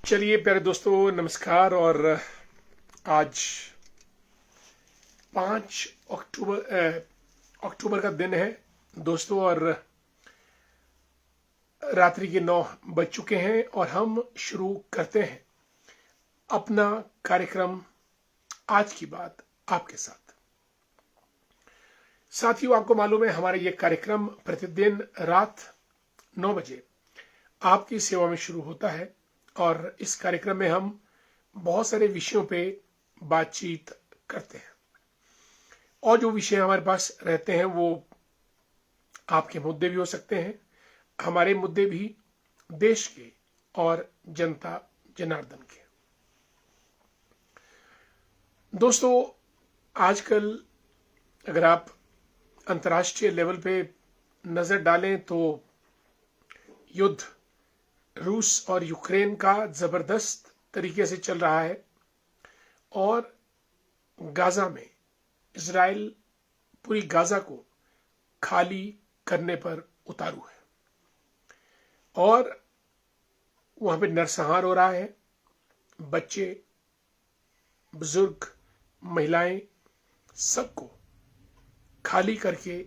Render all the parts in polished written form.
चलिए प्यारे दोस्तों, नमस्कार। और आज 5 अक्टूबर का दिन है दोस्तों, और रात्रि के 9 बज चुके हैं और हम शुरू करते हैं अपना कार्यक्रम आज की बात आपके साथ। साथियों, आपको मालूम है हमारा ये कार्यक्रम प्रतिदिन रात 9 बजे आपकी सेवा में शुरू होता है और इस कार्यक्रम में हम बहुत सारे विषयों पे बातचीत करते हैं और जो विषय हमारे पास रहते हैं वो आपके मुद्दे भी हो सकते हैं, हमारे मुद्दे भी, देश के और जनता जनार्दन के। दोस्तों, आजकल अगर आप अंतर्राष्ट्रीय लेवल पे नजर डालें तो युद्ध रूस और यूक्रेन का जबरदस्त तरीके से चल रहा है और गाजा में इजराइल पूरी गाजा को खाली करने पर उतारू है और वहां पे नरसंहार हो रहा है। बच्चे, बुजुर्ग, महिलाएं, सबको खाली करके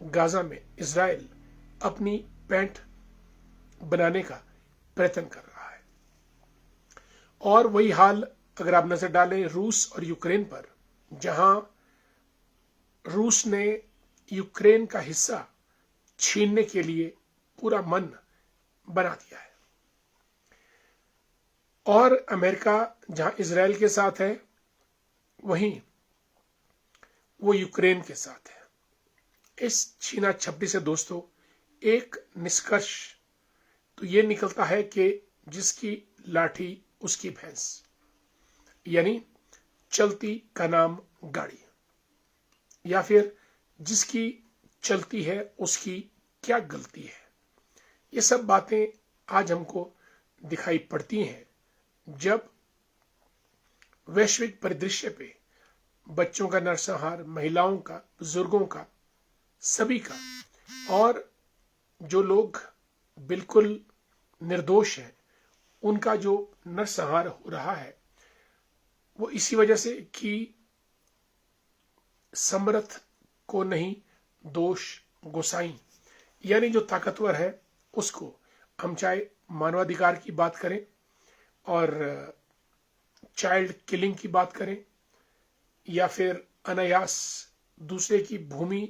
गाजा में इजराइल अपनी पैंट बनाने का प्रयत्न कर रहा है। और वही हाल अगर आप नजर डालें रूस और यूक्रेन पर, जहां रूस ने यूक्रेन का हिस्सा छीनने के लिए पूरा मन बना दिया है और अमेरिका जहां इजराइल के साथ है वहीं वो यूक्रेन के साथ है। इस छीना झपटी से दोस्तों एक निष्कर्ष तो ये निकलता है कि जिसकी लाठी उसकी भैंस, यानी चलती का नाम गाड़ी, या फिर जिसकी चलती है उसकी क्या गलती है। ये सब बातें आज हमको दिखाई पड़ती हैं जब वैश्विक परिदृश्य पे बच्चों का नरसंहार, महिलाओं का, बुजुर्गों का, सभी का, और जो लोग बिल्कुल निर्दोष हैं उनका जो नरसंहार हो रहा है वो इसी वजह से कि समर्थ को नहीं दोष गोसाई, यानी जो ताकतवर है उसको, हम चाहे मानवाधिकार की बात करें और चाइल्ड किलिंग की बात करें या फिर अनायास दूसरे की भूमि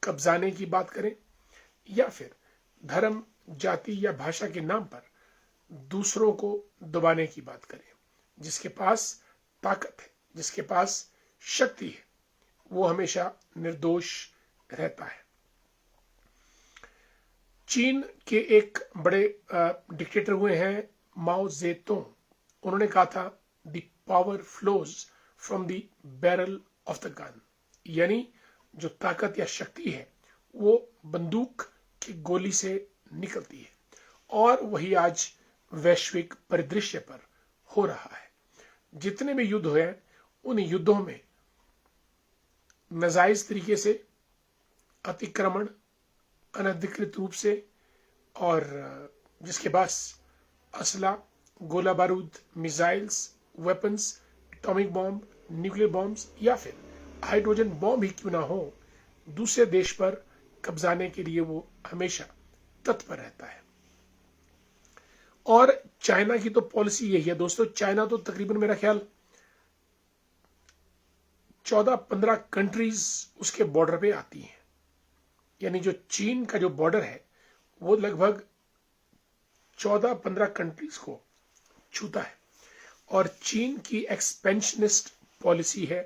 कब्जाने की बात करें या फिर धर्म, जाति या भाषा के नाम पर दूसरों को दबाने की बात करें, जिसके पास ताकत है, जिसके पास शक्ति है, वो हमेशा निर्दोष रहता है। चीन के एक बड़े डिक्टेटर हुए हैं माओ जेतुंग। उन्होंने कहा था the power flows from the barrel of the gun, यानी जो ताकत या शक्ति है वो बंदूक की गोली से निकलती है और वही आज वैश्विक परिदृश्य पर हो रहा है। जितने भी युद्ध हुए उन युद्धों में नाजायज तरीके से अतिक्रमण, अनधिकृत रूप से, और जिसके पास असला, गोला बारूद, missiles, weapons, atomic bomb, nuclear bombs या फिर हाइड्रोजन बॉम्ब ही क्यों ना हो, दूसरे देश पर कब्जाने के लिए वो हमेशा तत्पर रहता है। और चाइना की तो पॉलिसी यही है दोस्तों। चाइना तो तकरीबन मेरा ख्याल 14-15 कंट्रीज उसके बॉर्डर पे आती हैं, यानी जो चीन का जो बॉर्डर है वो लगभग 14-15 कंट्रीज को छूता है। और चीन की एक्सपेंशनिस्ट पॉलिसी है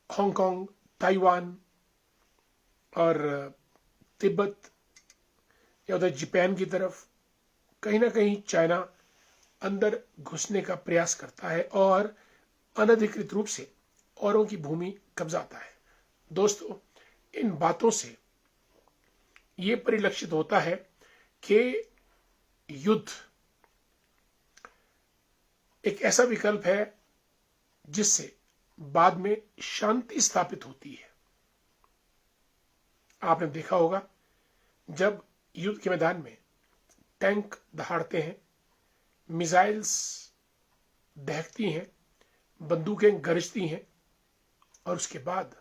हांगकांग, ताइवान और तिब्बत या उधर जापान की तरफ कहीं ना कहीं चाइना अंदर घुसने का प्रयास करता है और अनधिकृत रूप से औरों की भूमि कब्जाता है। दोस्तों, इन बातों से ये परिलक्षित होता है कि युद्ध एक ऐसा विकल्प है जिससे बाद में शांति स्थापित होती है। आपने देखा होगा जब युद्ध के मैदान में टैंक दहाड़ते हैं, मिसाइल्स दहकती हैं, बंदूकें गरजती हैं और उसके बाद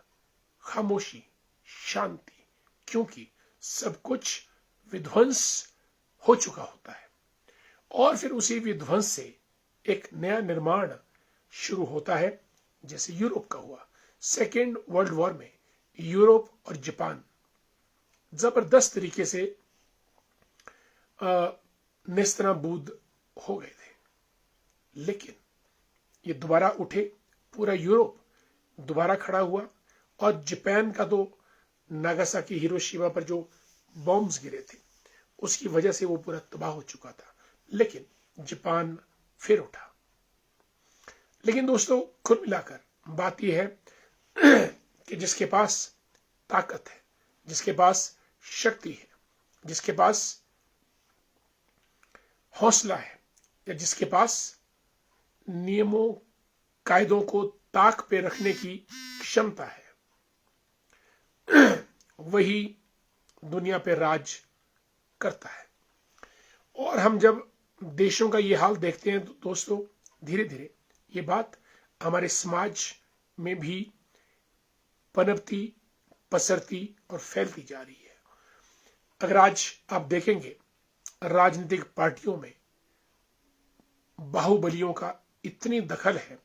खामोशी, शांति, क्योंकि सब कुछ विध्वंस हो चुका होता है। और फिर उसी विध्वंस से एक नया निर्माण शुरू होता है, जैसे यूरोप का हुआ। सेकेंड वर्ल्ड वॉर में यूरोप और जापान जबरदस्त तरीके से नेस्तनाबूद हो गए थे, लेकिन ये दोबारा उठे, पूरा यूरोप दोबारा खड़ा हुआ। और जापान का तो नागासाकी हिरोशिमा पर जो बॉम्ब्स गिरे थे उसकी वजह से वो पूरा तबाह हो चुका था, लेकिन जापान फिर उठा। लेकिन दोस्तों, कुल मिलाकर बात यह है कि जिसके पास ताकत है, जिसके पास शक्ति है, जिसके पास हौसला है, या जिसके पास नियमों कायदों को ताक पे रखने की क्षमता है, वही दुनिया पे राज करता है। और हम जब देशों का ये हाल देखते हैं तो दोस्तों, धीरे धीरे ये बात हमारे समाज में भी पनपती, पसरती और फैलती जा रही है। अगर आज आप देखेंगे, राजनीतिक पार्टियों में बाहुबलियों का इतनी दखल है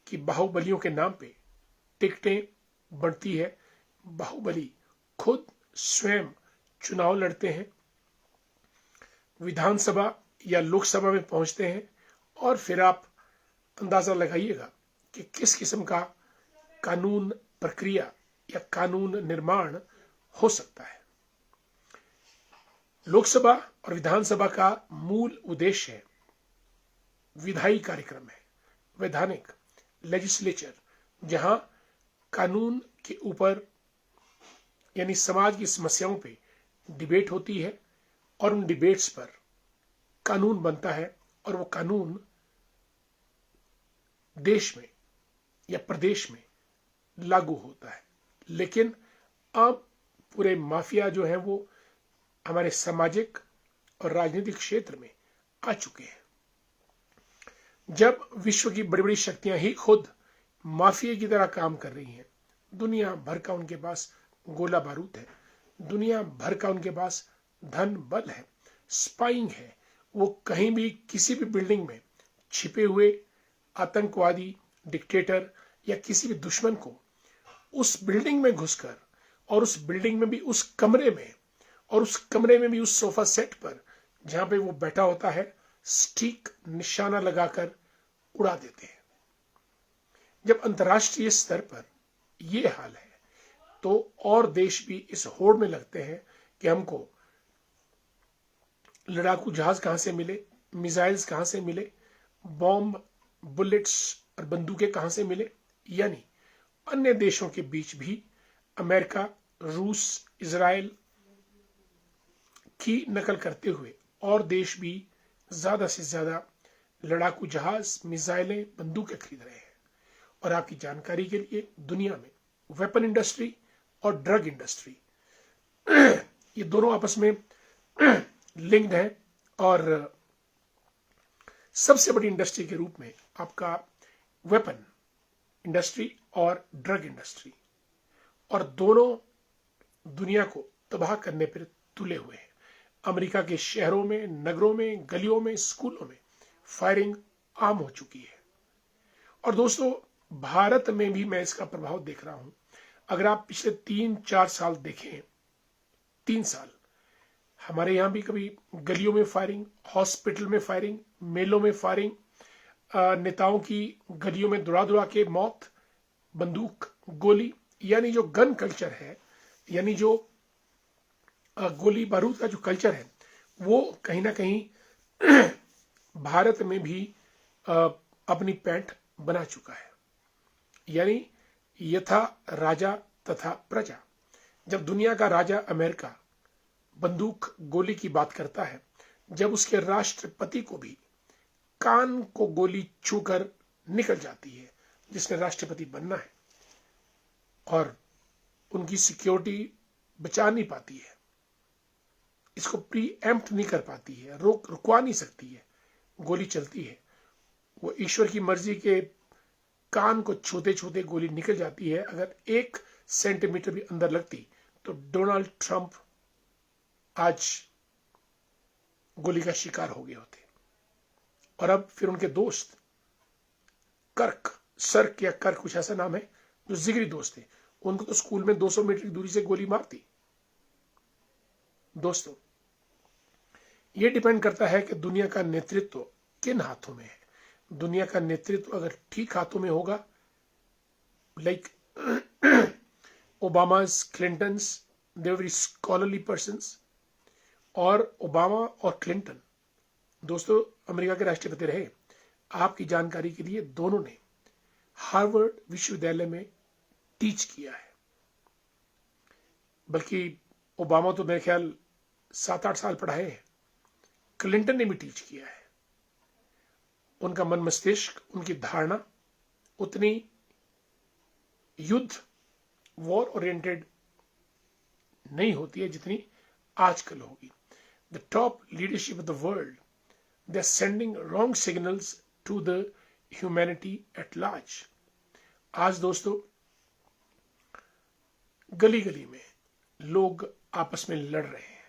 कि बाहुबलियों के नाम पे टिकटें बढ़ती है। बाहुबली खुद स्वयं चुनाव लड़ते हैं, विधानसभा या लोकसभा में पहुंचते हैं, और फिर आप अंदाजा लगाइएगा कि किस किस्म का कानून प्रक्रिया या कानून निर्माण हो सकता है। लोकसभा और विधानसभा का मूल उद्देश्य है विधायी कार्यक्रम है, वैधानिक लेजिस्लेचर, जहां कानून के ऊपर यानी समाज की समस्याओं पे डिबेट होती है और उन डिबेट्स पर कानून बनता है, और वो कानून देश में या प्रदेश में लागू होता है। लेकिन अब पूरे माफिया जो है वो हमारे सामाजिक और राजनीतिक क्षेत्र में आ चुके हैं। जब विश्व की बड़ी बड़ी शक्तियां ही खुद माफिया की तरह काम कर रही हैं, दुनिया भर का उनके पास गोला बारूद है, दुनिया भर का उनके पास धन बल है, स्पाइंग है, वो कहीं भी किसी भी बिल्डिंग में छिपे हुए आतंकवादी, डिक्टेटर या किसी भी दुश्मन को उस बिल्डिंग में घुसकर, और उस बिल्डिंग में भी उस कमरे में, और उस कमरे में भी उस सोफा सेट पर जहां पे वो बैठा होता है, सटीक निशाना लगाकर उड़ा देते हैं। जब अंतर्राष्ट्रीय स्तर पर यह हाल है तो और देश भी इस होड़ में लगते हैं कि हमको लड़ाकू जहाज कहां से मिले, मिसाइल्स कहां से मिले, बॉम्ब, बुलेट्स और बंदूकें कहां से मिले। यानी अन्य देशों के बीच भी अमेरिका, रूस, इजराइल की नकल करते हुए और देश भी ज्यादा से ज्यादा लड़ाकू जहाज, मिसाइलें, बंदूकें खरीद रहे हैं। और आपकी जानकारी के लिए, दुनिया में वेपन इंडस्ट्री और ड्रग इंडस्ट्री ये दोनों आपस में लिंक्ड हैं, और सबसे बड़ी इंडस्ट्री के रूप में आपका वेपन इंडस्ट्री और ड्रग इंडस्ट्री, और दोनों दुनिया को तबाह करने पर तुले हुए हैं। अमेरिका के शहरों में, नगरों में, गलियों में, स्कूलों में फायरिंग आम हो चुकी है। और दोस्तों, भारत में भी मैं इसका प्रभाव देख रहा हूं। अगर आप पिछले 3-4 साल देखें, 3 साल हमारे यहां भी कभी गलियों में फायरिंग, हॉस्पिटल में फायरिंग, मेलों में फायरिंग, नेताओं की गलियों में दुड़ा दुड़ा के मौत, बंदूक, गोली, यानी जो गन कल्चर है, यानी जो गोली बारूद का जो कल्चर है, वो कहीं ना कहीं भारत में भी अपनी पैंठ बना चुका है। यानी यथा राजा तथा प्रजा। जब दुनिया का राजा अमेरिका बंदूक, गोली की बात करता है, जब उसके राष्ट्रपति को भी कान को गोली छूकर निकल जाती है, जिसने राष्ट्रपति बनना है, और उनकी सिक्योरिटी बचा नहीं पाती है, इसको प्री एम्प्ट नहीं कर पाती है, रुकवा नहीं सकती है, गोली चलती है वो ईश्वर की मर्जी के कान को छूते छूते गोली निकल जाती है। अगर 1 सेंटीमीटर भी अंदर लगती तो डोनाल्ड ट्रंप आज गोली का शिकार हो गए होते। और अब फिर उनके दोस्त सर्क या कर्क कुछ ऐसा नाम है, जो जिगरी दोस्त थे, उनको तो स्कूल में 200 मीटर की दूरी से गोली मारती। दोस्तों, यह डिपेंड करता है कि दुनिया का नेतृत्व किन हाथों में है। दुनिया का नेतृत्व अगर ठीक हाथों में होगा, like Obama's, क्लिंटन्स, they very scholarly persons, और ओबामा और क्लिंटन दोस्तों अमेरिका के राष्ट्रपति रहे। आपकी जानकारी के लिए दोनों ने हार्वर्ड विश्वविद्यालय में टीच किया है। बल्कि ओबामा तो मेरे ख्याल 7-8 साल पढ़ाए हैं, क्लिंटन ने भी टीच किया है। उनका मन मस्तिष्क, उनकी धारणा उतनी युद्ध वॉर ओरिएंटेड नहीं होती है जितनी आजकल होगी। The top leadership of the world, they are sending wrong signals to the humanity at large. आज दोस्तों गली गली में लोग आपस में लड़ रहे हैं,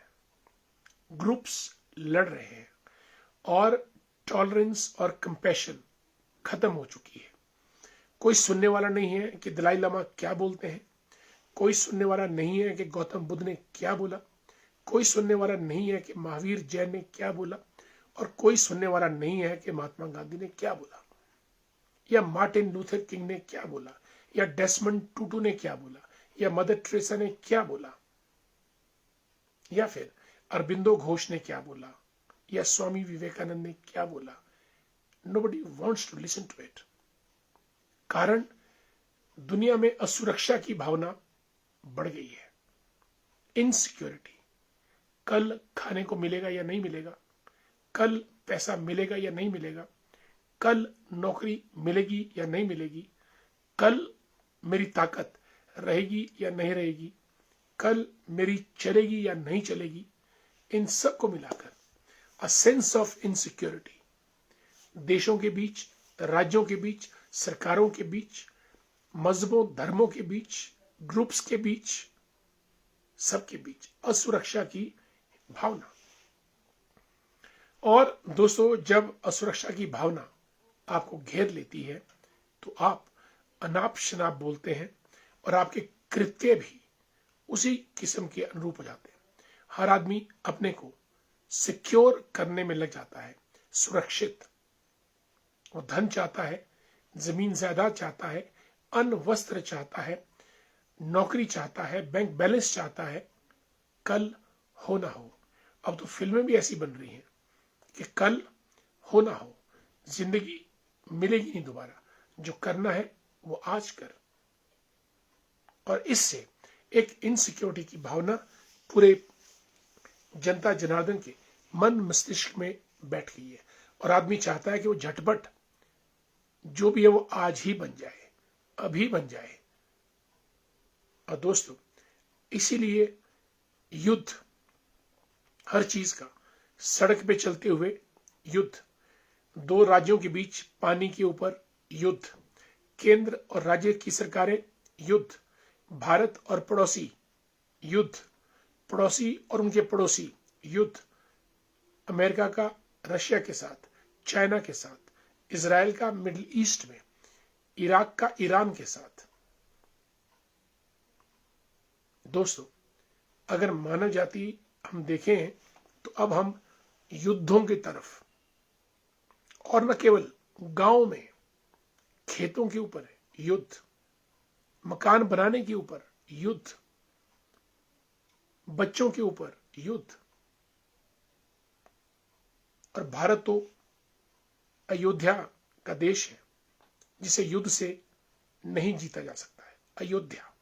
ग्रुप्स लड़ रहे हैं, और टॉलरेंस और कंपैशन खत्म हो चुकी है। कोई सुनने वाला नहीं है कि दलाई लामा क्या बोलते हैं, कोई सुनने वाला नहीं है कि गौतम बुद्ध ने क्या बोला, कोई सुनने वाला नहीं है कि महावीर जैन ने क्या बोला, और कोई सुनने वाला नहीं है कि महात्मा गांधी ने क्या बोला, या मार्टिन लूथर किंग ने क्या बोला, या डेसमंड टूटू ने क्या बोला, या मदर टेरेसा ने क्या बोला, या फिर अरबिंदो घोष ने क्या बोला, या स्वामी विवेकानंद ने क्या बोला। Nobody wants to listen to it. कारण दुनिया में असुरक्षा की भावना बढ़ गई है, इनसिक्योरिटी। कल खाने को मिलेगा या नहीं मिलेगा, कल पैसा मिलेगा या नहीं मिलेगा, कल नौकरी मिलेगी या नहीं मिलेगी, कल मेरी ताकत रहेगी या नहीं रहेगी, कल मेरी चलेगी या नहीं चलेगी। इन सब को मिलाकर अ सेंस ऑफ इनसिक्योरिटी देशों के बीच, राज्यों के बीच, सरकारों के बीच, मजहबों धर्मों के बीच, ग्रुप्स के बीच, सबके बीच असुरक्षा की भावना। और दोस्तों, जब असुरक्षा की भावना आपको घेर लेती है तो आप अनाप शनाप बोलते हैं, और आपके कृत्य भी उसी किस्म के अनुरूप हो जाते हैं। हर आदमी अपने को सिक्योर करने में लग जाता है, सुरक्षित। वो धन चाहता है, जमीन जायदाद चाहता है, अन्न वस्त्र चाहता है, नौकरी चाहता है, बैंक बैलेंस चाहता है, कल हो ना हो। अब तो फिल्में भी ऐसी बन रही हैं कि कल हो ना हो, जिंदगी मिलेगी नहीं दोबारा, जो करना है वो आज कर। और इससे एक इनसिक्योरिटी की भावना पूरे जनता जनार्दन के मन मस्तिष्क में बैठ गई है, और आदमी चाहता है कि वो झटपट जो भी है वो आज ही बन जाए, अभी बन जाए। और दोस्तों, इसीलिए युद्ध, हर चीज का, सड़क पे चलते हुए युद्ध, दो राज्यों के बीच पानी के ऊपर युद्ध, केंद्र और राज्य की सरकारें युद्ध, भारत और पड़ोसी युद्ध, पड़ोसी और उनके पड़ोसी युद्ध, अमेरिका का रशिया के साथ, चाइना के साथ, इजराइल का मिडिल ईस्ट में, इराक का ईरान के साथ। दोस्तों, अगर मानव जाति हम देखें तो अब हम युद्धों की तरफ, और न केवल गांव में, खेतों के ऊपर युद्ध, मकान बनाने के ऊपर युद्ध, बच्चों के ऊपर युद्ध। और भारत तो अयोध्या का देश है जिसे युद्ध से नहीं जीता जा सकता है। अयोध्या,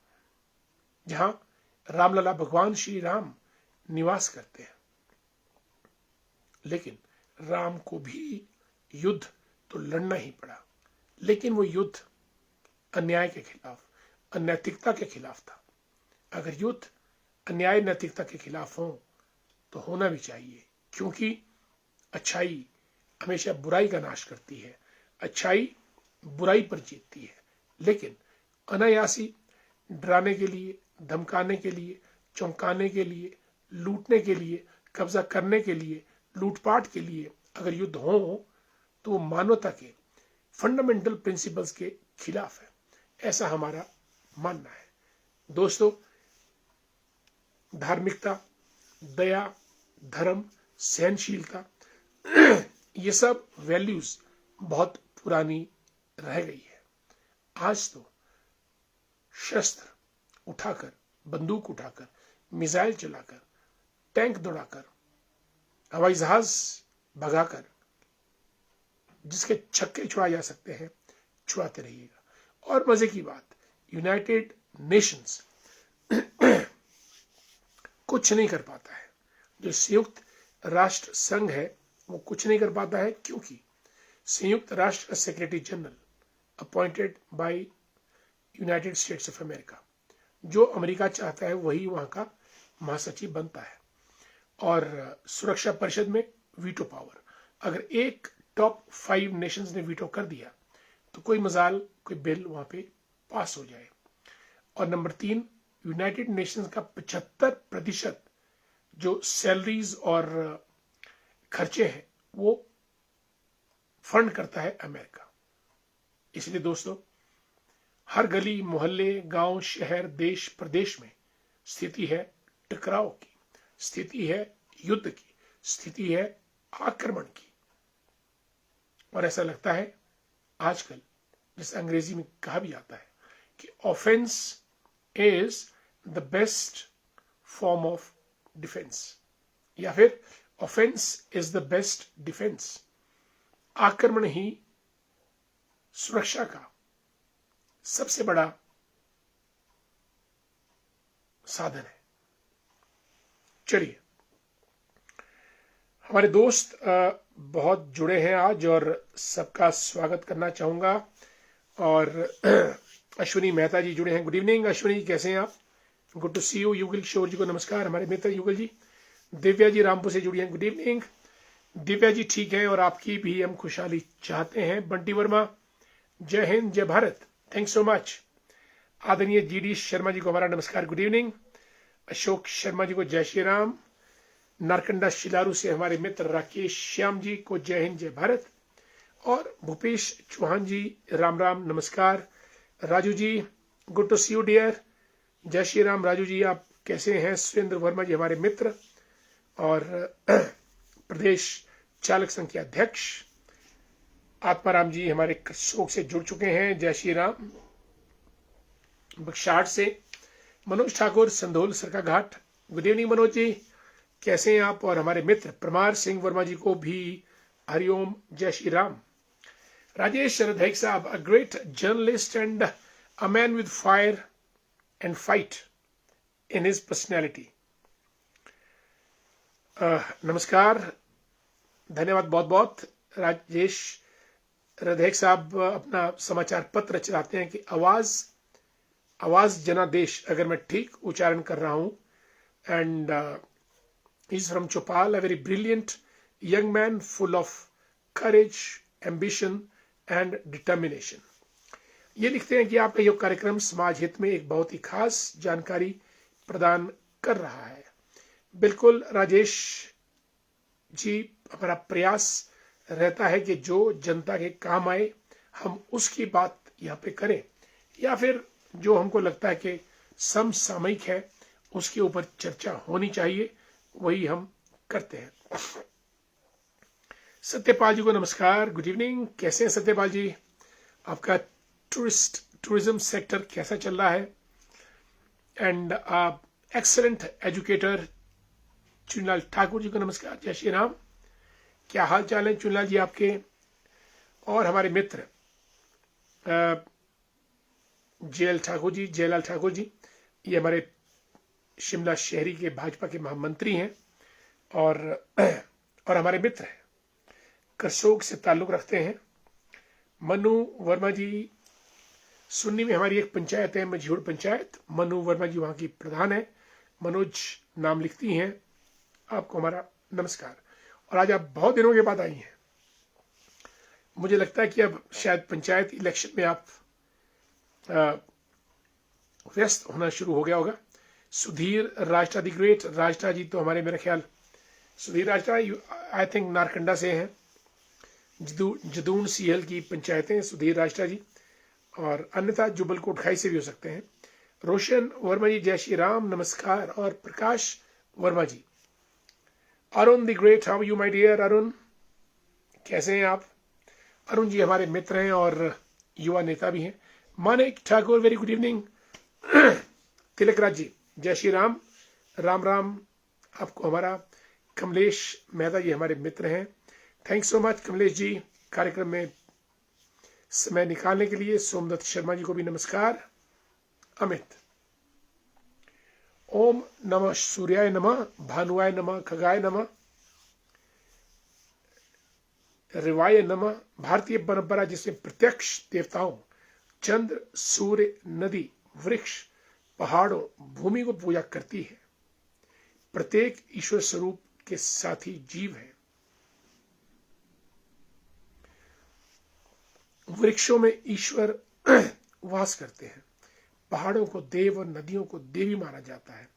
जहां रामलला भगवान श्री राम निवास करते हैं। लेकिन राम को भी युद्ध तो लड़ना ही पड़ा, लेकिन वो युद्ध अन्याय के खिलाफ, अनैतिकता के खिलाफ था। अगर युद्ध अन्याय नैतिकता के खिलाफ हो तो होना भी चाहिए, क्योंकि अच्छाई हमेशा बुराई का नाश करती है, अच्छाई बुराई पर जीतती है। लेकिन अनायासी डराने के लिए, धमकाने के लिए, चौंकाने के लिए, लूटने के लिए, कब्जा करने के लिए, लूटपाट के लिए अगर युद्ध हो तो वो मानवता के फंडामेंटल प्रिंसिपल्स के खिलाफ है, ऐसा हमारा मानना है। दोस्तों, धार्मिकता, दया, धर्म, सहनशीलता, ये सब वैल्यूज बहुत पुरानी रह गई है। आज तो शस्त्र उठाकर, बंदूक उठाकर, मिसाइल चलाकर, टैंक दौड़ाकर, हवाई जहाज भगाकर जिसके छक्के छुड़ा जा सकते हैं, छुड़ाते रहिएगा। और मजे की बात, यूनाइटेड नेशंस कुछ नहीं कर पाता है। जो संयुक्त राष्ट्र संघ है वो कुछ नहीं कर पाता है, क्योंकि संयुक्त राष्ट्र का secretary general appointed by United states of America, जो अमेरिका चाहता है वही वहां का महासचिव बनता है। और सुरक्षा परिषद में वीटो पावर, अगर एक टॉप 5 नेशंस ने वीटो कर दिया तो कोई मजाल, कोई बिल वहां पे पास हो जाए। और नंबर 3, यूनाइटेड नेशंस का 75% जो सैलरीज और खर्चे हैं वो फंड करता है अमेरिका। इसलिए दोस्तों, हर गली मोहल्ले, गांव, शहर, देश, प्रदेश में स्थिति है टकराव की, स्थिति है युद्ध की, स्थिति है आक्रमण की। और ऐसा लगता है आजकल, जैसे अंग्रेजी में कहा भी जाता है कि offence is the best form of defence, या फिर offence is the best defence. आक्रमण ही सुरक्षा का सबसे बड़ा साधन है। चलिए, हमारे दोस्त बहुत जुड़े हैं आज और सबका स्वागत करना चाहूंगा। और अश्विनी मेहता जी जुड़े हैं। गुड इवनिंग अश्विनी जी, कैसे हैं आप? Good to see you. Yugal Kishore जी को नमस्कार, हमारे मित्र युगल जी। दिव्या जी रामपुर से जुड़ी हैं, गुड इवनिंग दिव्या जी। ठीक है, और आपकी भी हम खुशहाली चाहते हैं। बंटी वर्मा, जय हिंद, जय भारत, थैंक्स सो मच। आदरणीय GD शर्मा जी को हमारा नमस्कार, गुड इवनिंग। अशोक शर्मा जी को जय श्री राम। नारकंडा शिलारू से हमारे मित्र राकेश श्याम जी को जय हिंद, जय भारत। और भूपेश चौहान जी, राम राम, नमस्कार। Raju ji, good to see you dear, जय श्री राम। राजू जी, आप कैसे हैं? सुरेंद्र वर्मा जी हमारे मित्र और प्रदेश चालक संघ के अध्यक्ष। आत्माराम जी हमारे करसोग से जुड़ चुके हैं, जय श्री राम। बक्साड़ से मनोज ठाकुर, संधोल सरका घाट, गुड इवनिंग मनोज जी, कैसे हैं आप? और हमारे मित्र परमार सिंह वर्मा जी को भी हरिओम, जय श्री राम। राजेश रधैक साहब, a great journalist and a man with fire and fight in his personality. नमस्कार, धन्यवाद बहुत बहुत। राजेश रधैक साहब अपना समाचार पत्र चलाते हैं कि आवाज जनादेश, अगर मैं ठीक उच्चारण कर रहा हूं। And he's from Chopal, a very brilliant young man full of courage, ambition and determination. ये लिखते हैं कि आपका यह कार्यक्रम समाज हित में एक बहुत ही खास जानकारी प्रदान कर रहा है। बिल्कुल राजेश जी, हमारा प्रयास रहता है कि जो जनता के काम आए हम उसकी बात यहाँ पे करें, या फिर जो हमको लगता है कि समसामयिक है उसके ऊपर चर्चा होनी चाहिए, वही हम करते हैं। सत्यपाल जी को नमस्कार, गुड इवनिंग, कैसे हैं सत्यपाल जी? आपका टूरिज्म सेक्टर कैसा चल रहा है? And excellent educator चुनलाल Thakur ji को नमस्कार, जय श्री राम। क्या हाल चाल है चुनलाल जी आपके? और हमारे मित्र जयलाल ठाकुर जी, ये हमारे शिमला शहरी के भाजपा के महामंत्री हैं और हमारे मित्र हैं, करसोग से ताल्लुक रखते हैं। मनु वर्मा जी, सुन्नी में हमारी एक पंचायत है, मझूड़ पंचायत, मनु वर्मा जी वहां की प्रधान है। मनोज नाम लिखती हैं, आपको हमारा नमस्कार। और आज आप बहुत दिनों के बाद आई हैं, मुझे लगता है कि अब शायद पंचायत इलेक्शन में आप व्यस्त होना शुरू हो गया होगा। सुधीर राजटा दी ग्रेट, राजटा जी तो हमारे मेरे ख्याल सुधीर राजटा आई थिंक नारकंडा से हैं, जदून सीहल की पंचायतें सुधीर राजटा जी, और अन्यथा जुबल कोटखाई से भी हो सकते हैं। रोशन वर्मा जी जय श्री राम, नमस्कार। और Prakash Verma ji, Arun the great, how you my dear Arun, कैसे हैं आप? अरुण जी हमारे मित्र हैं और युवा नेता भी हैं। Manik Thakur very good evening. Tilak Raj ji जय श्री राम, राम राम आपको। हमारा कमलेश मेहता जी हमारे मित्र हैं, thanks so much Kamlesh ji कार्यक्रम में समय निकालने के लिए। सोमदत्त शर्मा जी को भी नमस्कार। अमित, ओम नमः सूर्याय नमः, भानुआय नमः, खगाय नमः, रिवाय नमः। भारतीय परंपरा जिसमें प्रत्यक्ष देवताओं चंद्र, सूर्य, नदी, वृक्ष, पहाड़ों, भूमि को पूजा करती है, प्रत्येक ईश्वर स्वरूप के साथी जीव है। वृक्षों में ईश्वर वास करते हैं, पहाड़ों को देव और नदियों को देवी माना जाता है।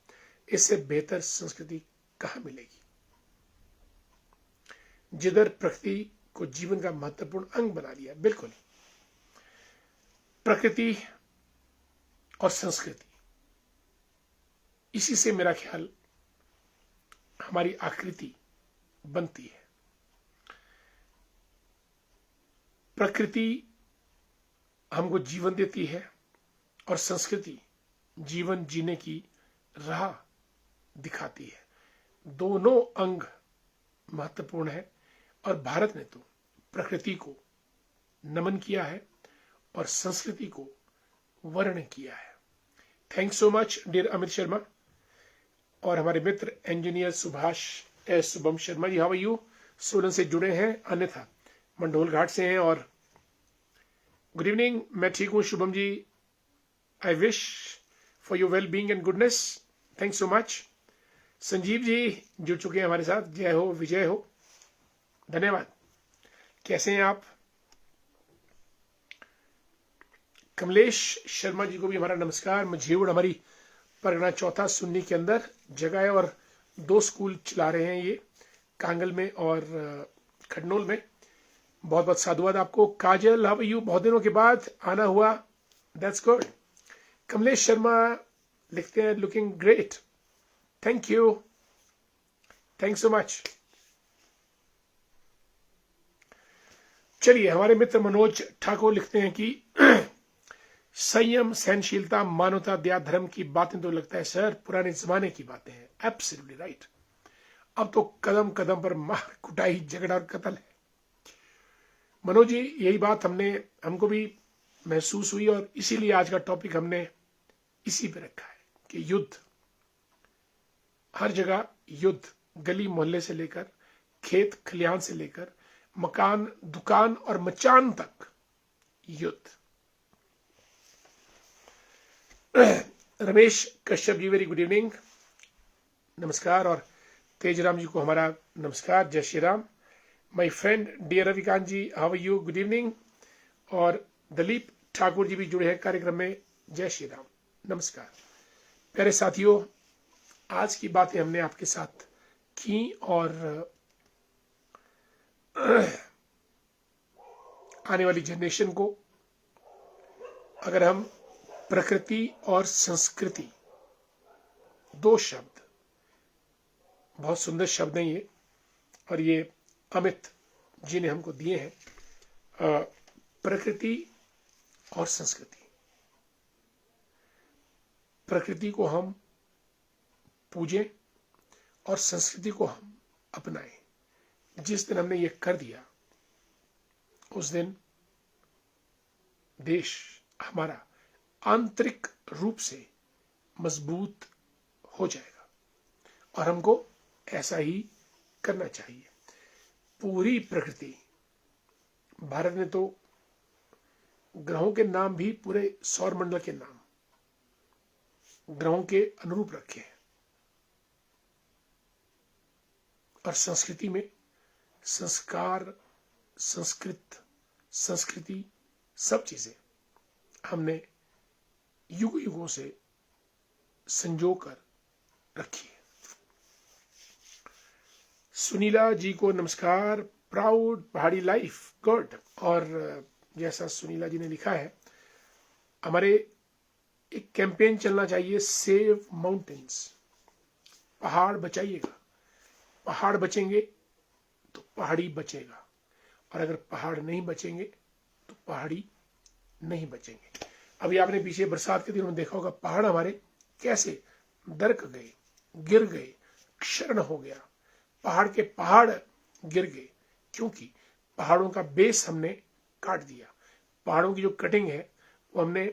इससे बेहतर संस्कृति कहां मिलेगी? जिधर प्रकृति को जीवन का महत्वपूर्ण अंग बना लिया। बिल्कुल, प्रकृति और संस्कृति, इसी से मेरा ख्याल हमारी आकृति बनती है। प्रकृति हमको जीवन देती है और संस्कृति जीवन जीने की राह दिखाती है। दोनों अंग महत्वपूर्ण है और भारत ने तो प्रकृति को नमन किया है और संस्कृति को वर्ण किया है। Thanks so much dear Amit Sharma. और हमारे मित्र engineer Subhash S Shubham Sharma ji, how are you? Solan से जुड़े हैं, अन्यथा मंडोल घाट से हैं। और गुड इवनिंग, मैं ठीक हूं Shubham ji, I wish for your well being and goodness, thanks so much. Sanjeev ji जुड़ चुके हैं हमारे साथ, जय हो विजय हो, धन्यवाद। कैसे हैं आप? कमलेश शर्मा जी को भी हमारा नमस्कार। मझेउड़ हमारी परगना चौथा सुन्नी के अंदर जगह है और 2 स्कूल चला रहे हैं ये, कांगल में और खडनोल में। बहुत बहुत साधुवाद आपको। काजल, हाउ आर यू? बहुत दिनों के बाद आना हुआ, दैट्स गुड। कमलेश शर्मा लिखते हैं looking great, thank you, thanks so much. चलिए, हमारे मित्र मनोज ठाकुर लिखते हैं कि संयम, सहनशीलता, मानवता, दया, धर्म की बातें तो लगता है सर पुराने जमाने की बातें हैं। Absolutely right. अब तो कदम कदम पर मार कुटाई, झगड़ा और कत्ल है। मनोज जी, यही बात हमको भी महसूस हुई और इसीलिए आज का टॉपिक हमने इसी पे रखा है कि युद्ध, हर जगह युद्ध, गली मोहल्ले से लेकर खेत खलिहान से लेकर मकान, दुकान और मचान तक युद्ध। Ramesh Kashyap ji very good evening, नमस्कार। और तेजराम जी को हमारा नमस्कार, जय Shri Ram. My friend dear Ravikant ji, how are you? Good evening. और दलीप ठाकुर जी भी जुड़े हैं कार्यक्रम में, जय श्री राम, नमस्कार। प्यारे साथियों, आज की बातें हमने आपके साथ की और आने वाली जनरेशन को अगर हम प्रकृति और संस्कृति, 2 शब्द, बहुत सुंदर शब्द हैं ये, और ये अमित जी ने हमको दिए हैं। प्रकृति और संस्कृति, प्रकृति को हम पूजें और संस्कृति को हम अपनाएं। जिस दिन हमने ये कर दिया उस दिन देश हमारा आंतरिक रूप से मजबूत हो जाएगा और हमको ऐसा ही करना चाहिए। पूरी प्रकृति, भारत ने तो ग्रहों के नाम भी पूरे सौर मंडल के नाम ग्रहों के अनुरूप रखे हैं और संस्कृति में संस्कार, संस्कृत संस्कृति, सब चीजें हमने युग युगों से संजो कर रखी है। सुनीला जी को नमस्कार। प्राउड पहाड़ी लाइफ गुड। और जैसा सुनीला जी ने लिखा है, हमारे एक कैंपेन चलना चाहिए, सेव माउंटेन्स, पहाड़ बचाइएगा। पहाड़ बचेंगे तो पहाड़ी बचेगा, और अगर पहाड़ नहीं बचेंगे तो पहाड़ी नहीं बचेंगे। अभी आपने पीछे बरसात के दिनों में देखा होगा, पहाड़ हमारे कैसे दरक गए, गिर गए, क्षरण हो गया, पहाड़ के पहाड़ गिर गए, क्योंकि पहाड़ों का बेस हमने काट दिया। पहाड़ों की जो कटिंग है वो हमने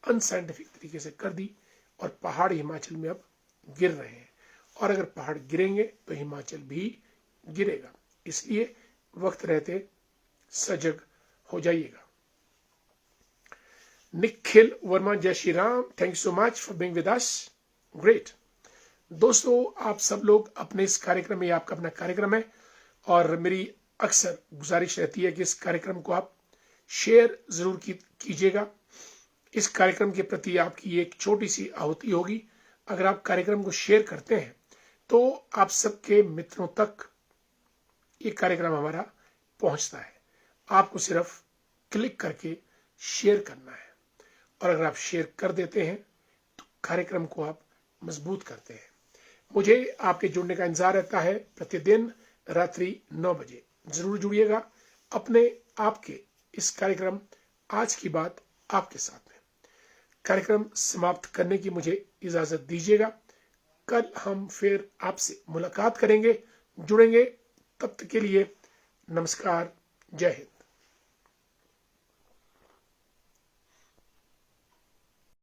अनसाइंटिफिक तरीके से कर दी, और पहाड़ हिमाचल में अब गिर रहे हैं, और अगर पहाड़ गिरेंगे तो हिमाचल भी गिरेगा। इसलिए वक्त रहते सजग हो जाइएगा। निखिल वर्मा, जय Shri Ram, thank you so much for being with us, great. दोस्तों, आप सब लोग अपने इस कार्यक्रम में, आपका अपना कार्यक्रम है, और मेरी अक्सर गुजारिश रहती है कि इस कार्यक्रम को आप शेयर जरूर कीजिएगा। इस कार्यक्रम के प्रति आपकी एक छोटी सी आहुति होगी। अगर आप कार्यक्रम को शेयर करते हैं तो आप सबके मित्रों तक ये कार्यक्रम हमारा पहुंचता है। आपको सिर्फ क्लिक करके शेयर करना है, और अगर आप शेयर कर देते हैं तो कार्यक्रम को आप मजबूत करते हैं। मुझे आपके जुड़ने का इंतजार रहता है। प्रतिदिन रात्रि 9 बजे जरूर जुड़िएगा। अपने आपके इस कार्यक्रम आज की बात आपके साथ में कार्यक्रम समाप्त करने की मुझे इजाजत दीजिएगा। कल हम फिर आपसे मुलाकात करेंगे, जुड़ेंगे। तब तक के लिए नमस्कार, जय हिंद।